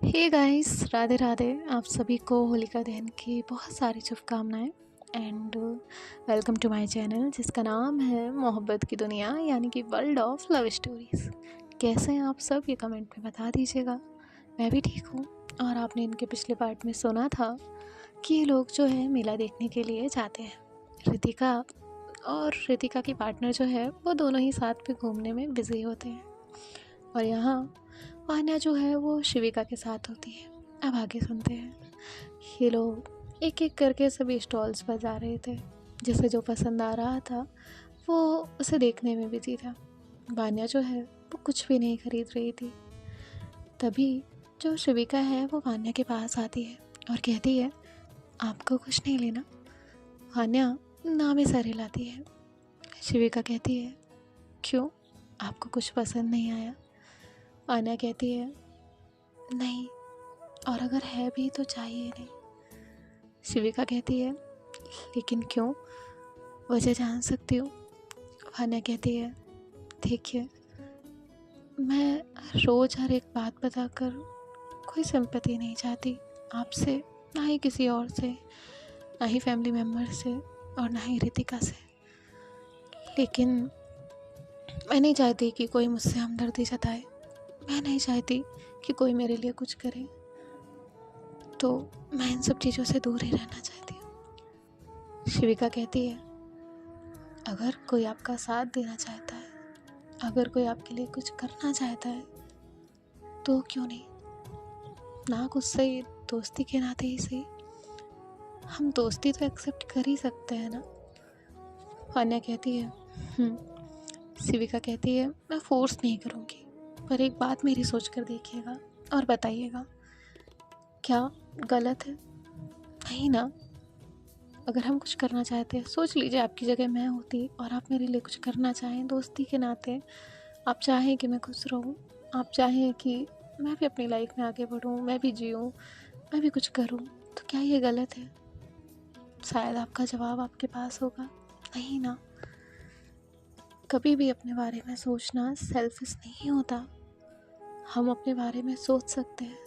Hey guys, Radhe Radhe. आप सभी को होलिका दहन की बहुत सारी शुभकामनाएं and welcome to my channel जिसका नाम है मोहब्बत की दुनिया यानी कि वर्ल्ड ऑफ लव स्टोरीज़। कैसे हैं आप सब, ये कमेंट में बता दीजिएगा। मैं भी ठीक हूँ। और आपने इनके पिछले पार्ट में सुना था कि ये लोग जो है मेला देखने के लिए जाते हैं। रितिका की पार्टनर जो है वो दोनों ही साथ में घूमने में बिज़ी होते हैं और यहाँ वान्या जो है वो शिविका के साथ होती है। अब आगे सुनते हैं। ये लोग एक एक करके सभी स्टॉल्स पर जा रहे थे। जिसे जो पसंद आ रहा था वो उसे देखने में बिजी था। वान्या जो है वो कुछ भी नहीं खरीद रही थी। तभी जो शिविका है वो वान्या के पास आती है और कहती है, आपको कुछ नहीं लेना? वान्या ना में सर हिलाती है। शिविका कहती है, क्यों, आपको कुछ पसंद नहीं आया? वान्या कहती है, नहीं, और अगर है भी तो चाहिए नहीं। शिविका कहती है, लेकिन क्यों, वजह जान सकती हूँ? वान्या कहती है, देखिए, मैं रोज़ हर एक बात बताकर कोई सिंपैथी नहीं चाहती आपसे, ना ही किसी और से, ना ही फैमिली मेम्बर से और ना ही रितिका से। लेकिन मैं नहीं चाहती कि कोई मुझसे हमदर्दी जताए। मैं नहीं चाहती कि कोई मेरे लिए कुछ करे। तो मैं इन सब चीज़ों से दूर ही रहना चाहती हूँ। शिविका कहती है, अगर कोई आपका साथ देना चाहता है, अगर कोई आपके लिए कुछ करना चाहता है तो क्यों नहीं, ना कुछ सही, दोस्ती के नाते ही सही। हम दोस्ती तो एक्सेप्ट कर ही सकते हैं ना। वान्या कहती है, शिविका कहती है, मैं फोर्स नहीं करूँगी, पर एक बात मेरी सोच कर देखिएगा और बताइएगा, क्या गलत है? नहीं ना। अगर हम कुछ करना चाहते हैं, सोच लीजिए आपकी जगह मैं होती और आप मेरे लिए कुछ करना चाहें दोस्ती के नाते, आप चाहें कि मैं खुश रहूं, आप चाहें कि मैं भी अपनी लाइफ में आगे बढ़ूं, मैं भी जीऊं, मैं भी कुछ करूं, तो क्या ये गलत है? शायद आपका जवाब आपके पास होगा, नहीं ना। कभी भी अपने बारे में सोचना सेल्फिश नहीं होता। हम अपने बारे में सोच सकते हैं।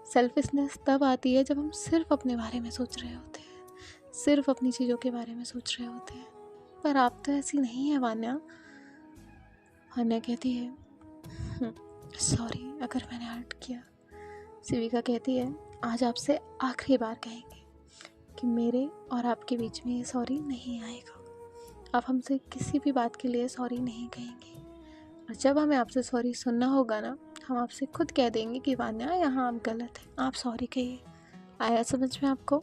सेल्फिशनेस तब आती है जब हम सिर्फ अपने बारे में सोच रहे होते हैं, सिर्फ अपनी चीज़ों के बारे में सोच रहे होते हैं। पर आप तो ऐसी नहीं है वान्या। वान्या कहती है, सॉरी अगर मैंने हर्ट किया। शिविका कहती है, आज आपसे आखिरी बार कहेंगे कि मेरे और आपके बीच में ये सॉरी नहीं आएगा। आप हमसे किसी भी बात के लिए सॉरी नहीं कहेंगे। और जब हमें आपसे सॉरी सुनना होगा ना, हम आपसे खुद कह देंगे कि वान्या यहाँ आप गलत हैं, आप सॉरी कहिए। आया समझ में आपको?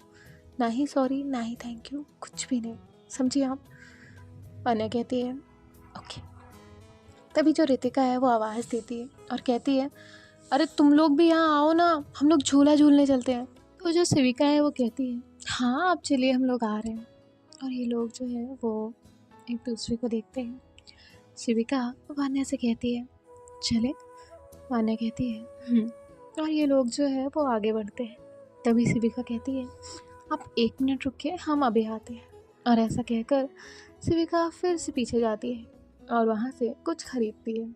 ना ही सॉरी, ना ही थैंक यू, कुछ भी नहीं, समझिए आप? वान्या कहती है, ओके। तभी जो रितिका है वो आवाज़ देती है और कहती है, अरे तुम लोग भी यहाँ आओ ना, हम लोग झूला झूलने चलते हैं। तो जो शिविका है वो कहती है, हाँ आप चलिए, हम लोग आ रहे हैं। और ये लोग जो है वो एक दूसरे को देखते हैं। शिविका वान्या से कहती है, चले? वान्या कहती है, और ये लोग जो है वो आगे बढ़ते हैं। तभी शिविका कहती है, आप 1 मिनट रुकिए, हम अभी आते हैं। और ऐसा कहकर शिविका फिर से पीछे जाती है और वहाँ से कुछ खरीदती है।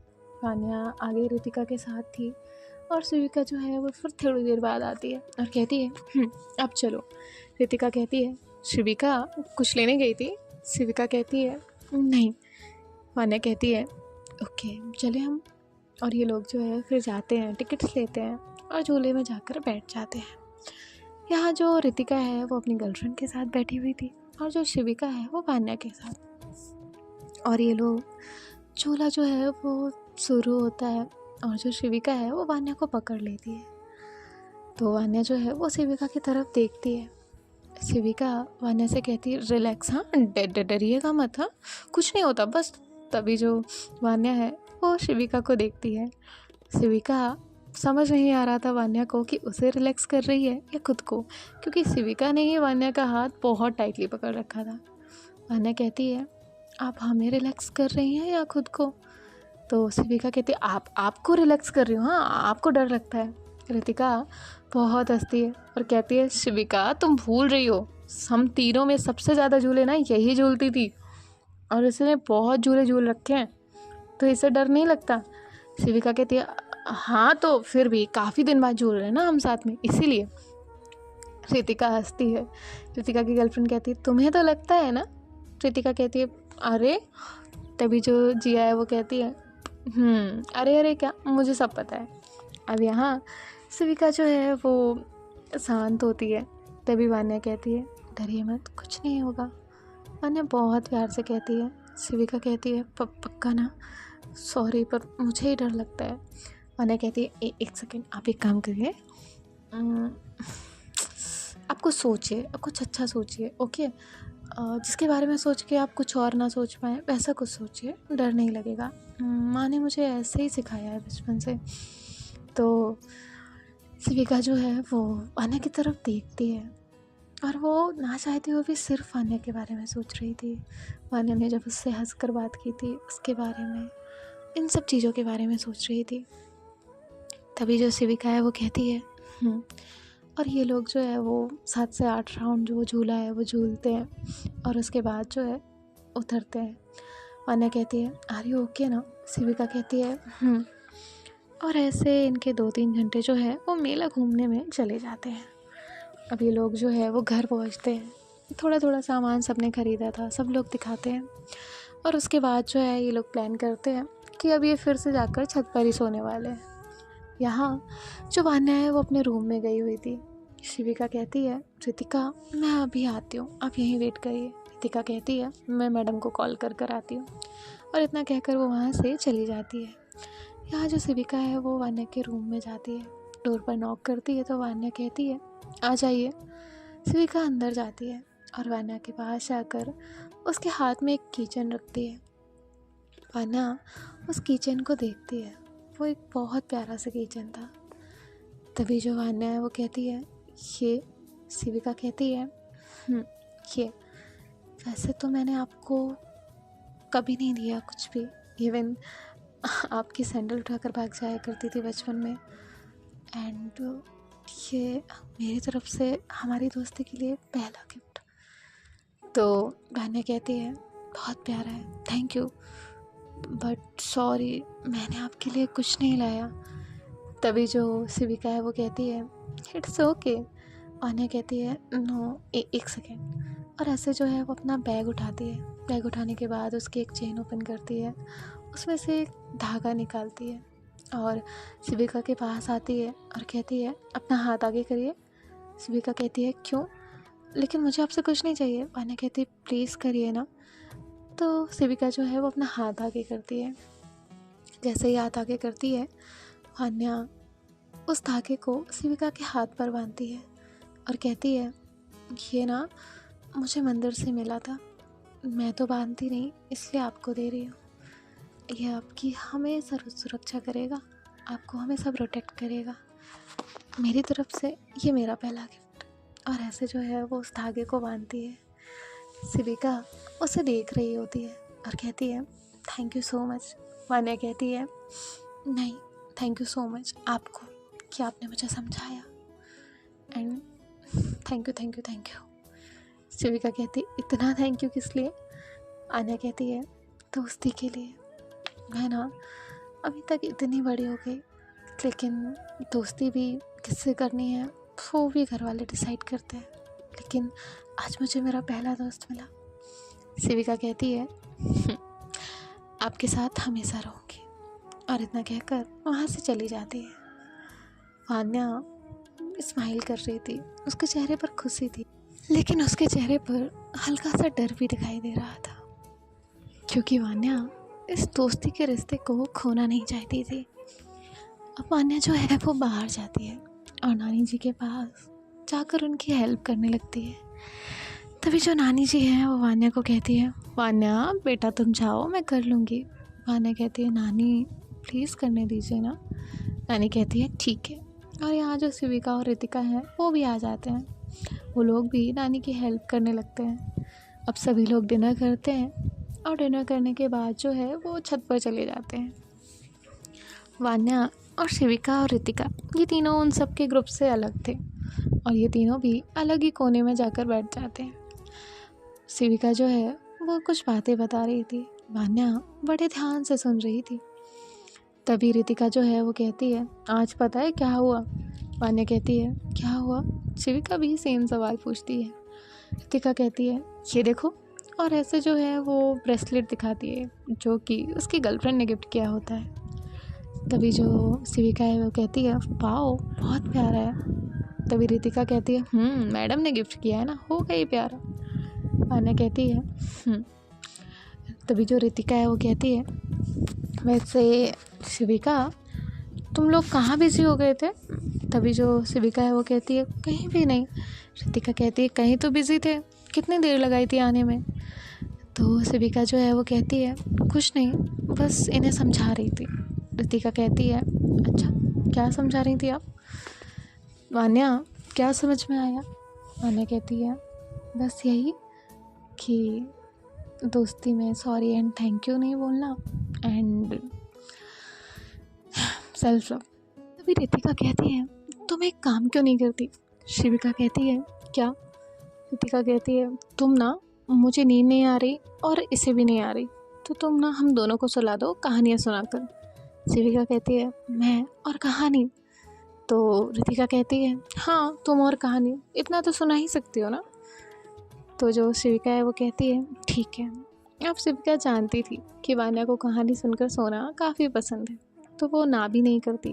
वान्या आगे रितिका के साथ थी और शिविका जो है वो फिर थोड़ी देर बाद आती है और कहती है, अब चलो। रितिका कहती है, शिविका कुछ लेने गई थी? शिविका कहती है, नहीं। वान्या कहती है, ओके चले हम। और ये लोग जो है फिर जाते हैं, टिकट्स लेते हैं और झूले में जाकर बैठ जाते हैं। यहाँ जो रितिका है वो अपनी गर्लफ्रेंड के साथ बैठी हुई थी और जो शिविका है वो वान्या के साथ। और ये लोग, झूला जो है वो शुरू होता है और जो शिविका है वो वान्या को पकड़ लेती है। तो वान्या जो है वो शिविका की तरफ देखती है। शिविका वान्या से कहती है, रिलैक्स, हाँ डरिएगा मत, हाँ कुछ नहीं होता बस। तभी जो वान्या है वो शिविका को देखती है। शिविका समझ नहीं आ रहा था वान्या को कि उसे रिलैक्स कर रही है या खुद को, क्योंकि शिविका ने ही वान्या का हाथ बहुत टाइटली पकड़ रखा था। वान्या कहती है, आप हमें रिलैक्स कर रही हैं या खुद को? तो शिविका कहती है, आपको रिलैक्स कर रही हूँ, हाँ आपको डर लगता है। रितिका बहुत हंसती है और कहती है, शिविका तुम भूल रही हो, हम तीनों में सबसे ज़्यादा झूले ना यही झूलती थी और इसने बहुत झूले झूल रखे हैं, तो इसे डर नहीं लगता? शिविका कहती है, हाँ तो फिर भी काफ़ी दिन बाद जुड़ रहे हैं ना हम साथ में, इसीलिए। रितिका हंसती है। रितिका की गर्लफ्रेंड कहती है तुम्हें तो लगता है ना। रितिका कहती है अरे। तभी जो जिया है वो कहती है अरे अरे क्या, मुझे सब पता है। अब यहाँ सिविका जो है वो शांत होती है। तभी वान्या कहती है डरिए मत, कुछ नहीं होगा। वान्या बहुत प्यार से कहती है। सिविका कहती है पक्का ना। सॉरी पर मुझे ही डर लगता है। वान्या कहती है एक सेकेंड, आप एक काम करिए, आप कुछ सोचिए, आप कुछ अच्छा सोचिए, ओके। जिसके बारे में सोच के आप कुछ और ना सोच पाए वैसा कुछ सोचिए, डर नहीं लगेगा। माँ ने मुझे ऐसे ही सिखाया है बचपन से। तो सिविका जो है वो वान्या की तरफ देखती है और वो ना चाहती हुए भी सिर्फ वान्या के बारे में सोच रही थी। वान्या ने जब उससे हंसकर बात की थी उसके बारे में, इन सब चीज़ों के बारे में सोच रही थी। तभी जो सिविका है वो कहती है और ये लोग जो है वो 7 से 8 राउंड जो झूला है वो झूलते हैं और उसके बाद जो है उतरते हैं। वान्या कहती है आर यू ओके ना। सिविका कहती है और ऐसे इनके 2-3 घंटे जो है वो मेला घूमने में चले जाते हैं। अब ये लोग जो है वो घर पहुंचते हैं। थोड़ा थोड़ा सामान सबने ख़रीदा था सब लोग दिखाते हैं और उसके बाद जो है ये लोग प्लान करते हैं कि अब ये फिर से जाकर छत पर ही सोने वाले हैं। यहाँ जो वान्या है वो अपने रूम में गई हुई थी। शिविका कहती है रितिका मैं अभी आती हूँ, आप यहीं वेट करिए। रितिका कहती है मैं मैडम को कॉल कर आती हूँ, और इतना कहकर वो वहाँ से चली जाती है। यहाँ जो शिविका है वो वान्या के रूम में जाती है, डोर पर नॉक करती है तो वान्या कहती है आ जाइए। शिविका अंदर जाती है और वान्या के पास जाकर उसके हाथ में एक कीचेन रखती है। वान्या उस कीचेन को देखती है, वो एक बहुत प्यारा सा कीचेन था। तभी जो वान्या है वो कहती है ये। शिविका कहती है ये वैसे तो मैंने आपको कभी नहीं दिया कुछ भी, इवन आपकी सैंडल उठाकर भाग जाया करती थी बचपन में, एंड ये मेरी तरफ से हमारी दोस्ती के लिए पहला गिफ्ट। तो वान्या कहती है बहुत प्यारा है, थैंक यू, बट सॉरी मैंने आपके लिए कुछ नहीं लाया। तभी जो शिविका है वो कहती है इट्स ओके। वान्या कहती है नो एक सेकेंड, और ऐसे जो है वो अपना बैग उठाती है। बैग उठाने के बाद उसकी एक चेन ओपन करती है, उसमें से एक धागा निकालती है और शिविका के पास आती है और कहती है अपना हाथ आगे करिए। शिविका कहती है क्यों, लेकिन मुझे आपसे कुछ नहीं चाहिए। वान्या कहती है प्लीज़ करिए ना। तो शिविका जो है वो अपना हाथ आगे करती है। जैसे ही हाथ आगे करती है वान्या उस धागे को शिविका के हाथ पर बांधती है और कहती है ये ना मुझे मंदिर से मिला था, मैं तो बांधती नहीं इसलिए आपको दे रही हूँ। ये आपकी हमेशा सुरक्षा करेगा, आपको हमेशा प्रोटेक्ट करेगा, मेरी तरफ से ये मेरा पहला गिफ्ट। और ऐसे जो है वो उस धागे को बांधती है। शिविका उसे देख रही होती है और कहती है thank you so much. Vanya कहती है नहीं थैंक यू सो मच आपको कि आपने मुझे समझाया, एंड थैंक यू। शिविका कहती इतना थैंक यू किस लिए। आन्या कहती है दोस्ती के लिए। मैं ना अभी तक इतनी बड़ी हो गई, लेकिन दोस्ती भी किससे करनी है वो भी घर वाले डिसाइड करते हैं, लेकिन आज मुझे मेरा पहला दोस्त मिला। शिविका कहती है आपके साथ हमेशा रहूँगी, और इतना कहकर वहाँ से चली जाती है। वान्या स्माइल कर रही थी, उसके चेहरे पर खुशी थी, लेकिन उसके चेहरे पर हल्का सा डर भी दिखाई दे रहा था, क्योंकि वान्या इस दोस्ती के रिश्ते को खोना नहीं चाहती थी। अब वान्या जो है वो बाहर जाती है और नानी जी के पास जाकर उनकी हेल्प करने लगती है। तभी जो नानी जी हैं वो वान्या को कहती है वान्या बेटा तुम जाओ मैं कर लूँगी। वान्या कहती है नानी प्लीज़ करने दीजिए ना। नानी कहती है ठीक है। और यहाँ जो शिविका और रितिका हैं वो भी आ जाते हैं, वो लोग भी नानी की हेल्प करने लगते हैं। अब सभी लोग डिनर करते हैं और डिनर करने के बाद जो है वो छत पर चले जाते हैं। वान्या और शिविका और रितिका ये तीनों उन सब के ग्रुप से अलग थे और ये तीनों भी अलग ही कोने में जाकर बैठ जाते हैं। शिविका जो है वो कुछ बातें बता रही थी, वान्या बड़े ध्यान से सुन रही थी। तभी रितिका जो है वो कहती है, आज पता है क्या हुआ? वान्या कहती है, क्या हुआ? शिविका भी सेम सवाल पूछती है। रितिका कहती है, ये देखो। और ऐसे जो है वो ब्रेसलेट दिखाती है जो कि उसकी गर्लफ्रेंड ने गिफ्ट किया होता है। तभी जो शिविका है वो कहती है, वाओ बहुत प्यारा है। तभी रितिका कहती है, मैडम ने गिफ्ट किया है ना, होगा ही प्यारा। वान्या कहती है, तभी जो रितिका है वो कहती है, वैसे शिविका तुम लोग कहाँ बिजी हो गए थे? तभी जो शिविका है वो कहती है, कहीं भी नहीं। रितिका कहती है, कहीं तो बिजी थे, कितनी देर लगाई थी आने में? तो शिविका जो है वो कहती है, कुछ नहीं, बस इन्हें समझा रही थी। रितिका कहती है, अच्छा क्या समझा रही थी आप? वान्या, क्या समझ में आया? वान्या कहती है, बस यही कि दोस्ती में सॉरी एंड थैंक यू नहीं बोलना एंड सेल्फ लव। तभी रितिका कहती है, तुम एक काम क्यों नहीं करती? शिविका कहती है, क्या? रितिका कहती है, तुम ना, मुझे नींद नहीं आ रही और इसे भी नहीं आ रही, तो तुम ना हम दोनों को सुला दो कहानियाँ सुनाकर। शिविका कहती है, मैं और कहानी? तो रितिका कहती है, हाँ तुम और कहानी, इतना तो सुना ही सकती हो ना। तो जो शिविका है वो कहती है, ठीक है। अब शिविका जानती थी कि वान्या को कहानी सुनकर सोना काफ़ी पसंद है, तो वो ना भी नहीं करती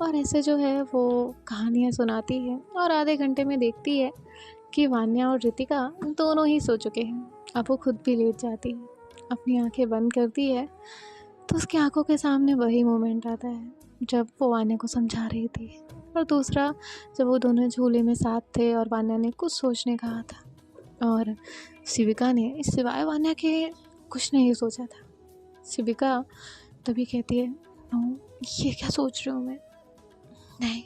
और ऐसे जो है वो कहानियाँ सुनाती है और आधे घंटे में देखती है कि वान्या और रितिका दोनों ही सो चुके हैं। अब वो खुद भी लेट जाती है, अपनी आंखें बंद करती है, तो उसकी आंखों के सामने वही मोमेंट आता है जब वो वान्या को समझा रही थी, और दूसरा जब वो दोनों झूले में साथ थे और वान्या ने कुछ सोचने कहा था और शिविका ने सिवाय वान्या के कुछ नहीं सोचा था। शिविका तभी कहती है, नो, ये क्या सोच रही हूँ मैं? नहीं।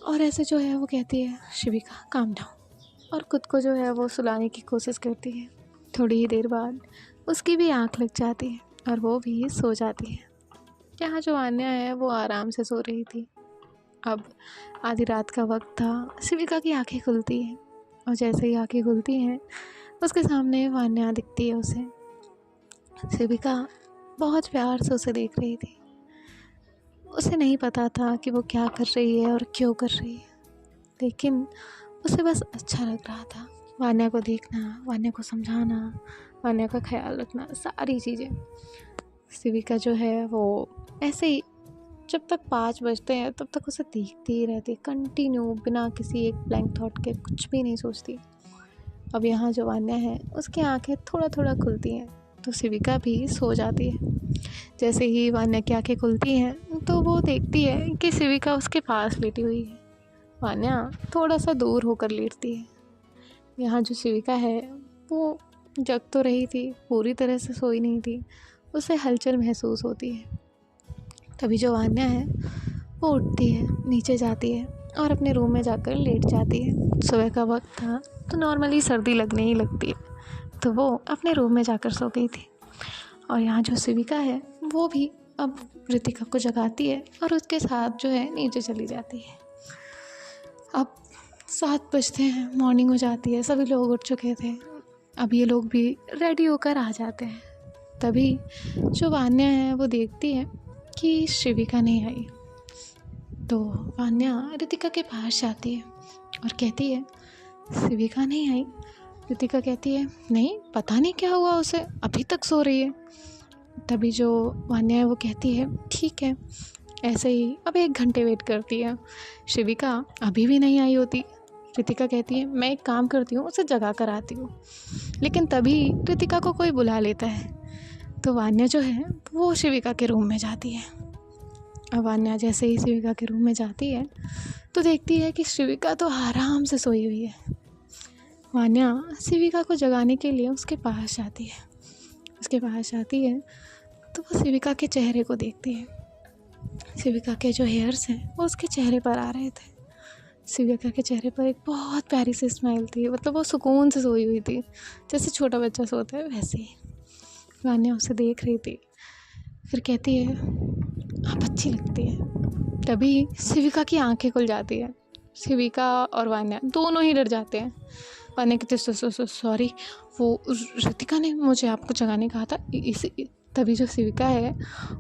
और ऐसे जो है वो कहती है, शिविका काम डाउन, और खुद को जो है वो सुलाने की कोशिश करती है। थोड़ी ही देर बाद उसकी भी आंख लग जाती है और वो भी सो जाती है। यहाँ जो वान्या है वो आराम से सो रही थी। अब आधी रात का वक्त था। शिविका की आंखें खुलती हैं और जैसे ही आंखें खुलती हैं उसके सामने वान्या दिखती है उसे। शिविका बहुत प्यार से उसे देख रही थी। उसे नहीं पता था कि वो क्या कर रही है और क्यों कर रही है, लेकिन उसे बस अच्छा लग रहा था। वान्या को देखना, वान्या को समझाना, वान्या का ख्याल रखना, सारी चीज़ें। शिविका जो है वो ऐसे ही जब तक 5 बजते हैं तब तक उसे देखती ही रहती, कंटिन्यू, बिना किसी एक ब्लैंक थॉट के कुछ भी नहीं सोचती। अब यहाँ जो वान्या है उसकी आंखें थोड़ा थोड़ा खुलती हैं तो शिविका भी सो जाती है। जैसे ही वान्या की आंखें खुलती हैं तो वो देखती है कि शिविका उसके पास लेटी हुई है। वान्या थोड़ा सा दूर होकर लेटती है। यहाँ जो शिविका है वो जग तो रही थी, पूरी तरह से सोई नहीं थी, उसे हलचल महसूस होती है। तभी जो वान्या है वो उठती है, नीचे जाती है और अपने रूम में जाकर लेट जाती है। सुबह का वक्त था तो नॉर्मली सर्दी लगने ही लगती है, तो वो अपने रूम में जाकर सो गई थी। और यहाँ जो शिविका है वो भी अब रितिका को जगाती है और उसके साथ जो है नीचे चली जाती है। अब 7 बजते हैं, मॉर्निंग हो जाती है, सभी लोग उठ चुके थे। अब ये लोग भी रेडी होकर आ जाते हैं। तभी जो वान्या है वो देखती है कि शिविका नहीं आई, तो वान्या रितिका के पास जाती है और कहती है, शिविका नहीं आई? रितिका कहती है, नहीं, पता नहीं क्या हुआ उसे, अभी तक सो रही है। तभी जो वान्या है वो कहती है, ठीक है। ऐसे ही अब 1 घंटे वेट करती है, शिविका अभी भी नहीं आई होती। रितिका कहती है, मैं एक काम करती हूँ, उसे जगा कर आती हूँ। लेकिन तभी रितिका को कोई बुला लेता है, तो वान्या जो है वो शिविका के रूम में जाती है। अब वान्या जैसे ही शिविका के रूम में जाती है तो देखती है कि शिविका तो आराम से सोई हुई है। वान्या शिविका को जगाने के लिए उसके पास जाती है। उसके पास जाती है तो वो शिविका के चेहरे को देखती है। शिविका के जो हेयर्स हैं वो उसके चेहरे पर आ रहे थे। शिविका के चेहरे पर एक बहुत प्यारी सी स्माइल थी, मतलब वो सुकून से सोई हुई थी, जैसे छोटा बच्चा सोता है वैसे ही। वान्या उसे देख रही थी, फिर कहती है, आप अच्छी लगती है। तभी शिविका की आंखें खुल जाती है। शिविका और वान्या दोनों ही डर जाते हैं। वान्या कहती है, सॉरी, वो रितिका ने मुझे आपको जगाने कहा था, तभी जो शिविका है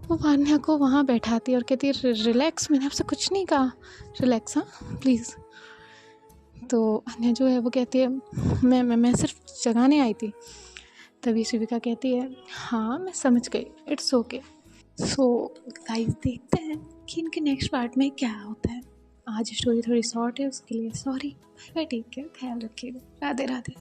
वो वान्या को वहाँ बैठाती है और कहती है रिलैक्स, मैंने आपसे कुछ नहीं कहा, रिलैक्स, हाँ प्लीज़। तो अन्या जो है वो कहती है मैं सिर्फ जगाने आई थी। तभी शिविका कहती है हाँ मैं समझ गई, इट्स ओके। सो गाइस देखते हैं कि इनके नेक्स्ट पार्ट में क्या होता है। आज स्टोरी थोड़ी शॉर्ट है, उसके लिए sorry. Bye bye, take care, ख्याल रखिएगा, राधे राधे।